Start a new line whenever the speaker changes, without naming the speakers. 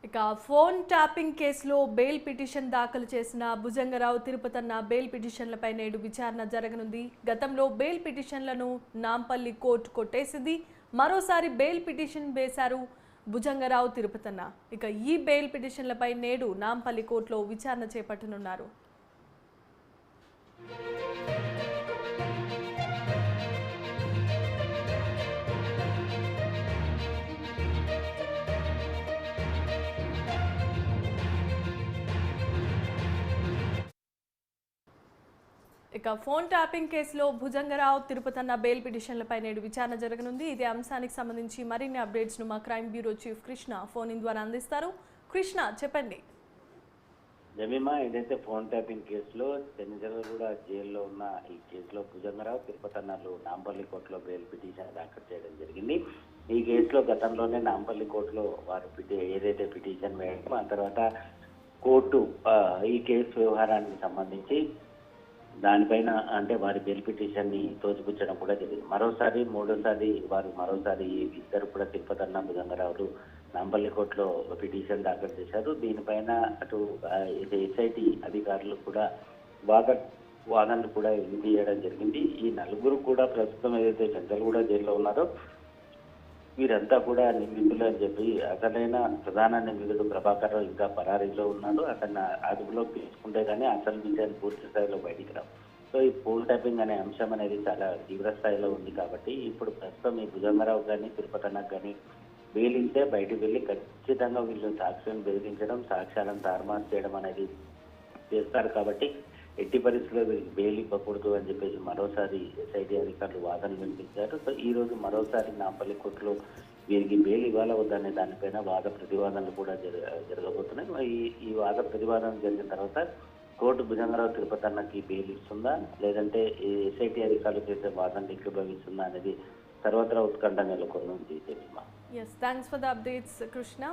ఇక phone tapping కేసులో bail petition దాఖలు చేసిన భుజంగరావు తిరుపతన్న బెయిల్ పిటిషన్లపై నేడు విచారణ జరగనుంది. గతంలో బెయిల్ పిటిషన్లను నాంపల్లి కోర్టు కొట్టేసింది. మరోసారి బెయిల్ పిటిషన్ వేశారు భుజంగరావు తిరుపతన్న. ఇక ఈ బెయిల్ పిటిషన్లపై నేడు నాంపల్లి కోర్టులో విచారణ చేపట్టనున్నారు. ఇక ఫోన్ ట్యాపింగ్ కేసులో భుజంగరావు తిరుపతన్న బెయిల్ పిటిషన్లపై నేడు విచారణ జరగనుంది. ఇదే అంశానికి సంబంధించి మరిన్ని అప్డేట్స్ ను మా crime bureau chief Krishna phone in ద్వారా అందిస్తారు. కృష్ణ, చెప్పండి.
జమీమా, ఏదైతే ఫోన్ ట్యాపింగ్ కేసులో చెంచలగూడ జైల్లో ఉన్న ఈ కేసులో భుజంగరావు తిరుపతన్నలు నాంపల్లి కోర్టులో బెయిల్ పిటిషన్ దాఖలు చేయడం జరిగింది. ఈ కేసులో గతంలోనే నాంపల్లి కోర్టులో వారు ఏదైతే పిటిషన్ వేయడం, ఆ తర్వాత కోర్టు ఈ కేసు వ్యవహారానికి సంబంధించి దానిపైన అంటే వారి బెయిల్ పిటిషన్ ని తోసిపుచ్చడం కూడా జరిగింది. మరోసారి ఇద్దరు కూడా తిరుపతన్న భుజంగరావులు నాంపల్లి కోర్టులో పిటిషన్ దాఖలు చేశారు. దీనిపైన అటు ఎస్ఐటి అధికారులు కూడా వాదనలు కూడా వినిపించడం జరిగింది. ఈ నలుగురు కూడా ప్రస్తుతం ఏదైతే చెంచలగూడ జైల్లో ఉన్నారో వీరంతా కూడా నిందితులు అని చెప్పి అసలైన ప్రధాన నిందితుడు ప్రభాకర్ రావు ఇంకా పరారీలో ఉన్నాడు. అతన్ని అదుపులోకి తీసుకుంటే కానీ అసలు విషయాన్ని పూర్తి స్థాయిలో బయటికి రావు. సో ఈ ఫోన్ ట్యాపింగ్ అనే అంశం అనేది చాలా తీవ్ర స్థాయిలో ఉంది కాబట్టి ఇప్పుడు ప్రస్తుతం ఈ భుజంగరావు కానీ తిరుపతన్నకు కానీ బెయిల్ ఇస్తే బయటకు వెళ్ళి ఖచ్చితంగా వీళ్ళు సాక్ష్యం బెదిరించడం, సాక్ష్యాలను తారుమారు చేయడం అనేది చేస్తారు. కాబట్టి ఎట్టి పరిస్థితుల్లో వీరికి బెయిల్ ఇవ్వకూడదు అని చెప్పేసి మరోసారి ఎస్ఐటి అధికారులు వాదనలు వినిపించారు. సో ఈ రోజు మరోసారి నాంపల్లి కోర్టులో వీరికి బెయిల్ ఇవ్వాలా వద్దనే దానిపైన వాద ప్రతివాదనలు కూడా జరగబోతున్నాయి. ఈ వాద ప్రతివాదనలు జరిగిన తర్వాత కోర్టు భుజంగరావు తిరుపతన్నకి బెయిల్ ఇస్తుందా లేదంటే ఎస్ఐటి అధికారులు చేసే వాదనలు ఏకీభవిస్తుందా అనేది సర్వత్రా ఉత్కంఠ నెలకొని ఉంది.
Yes, thanks for the updates, Krishna.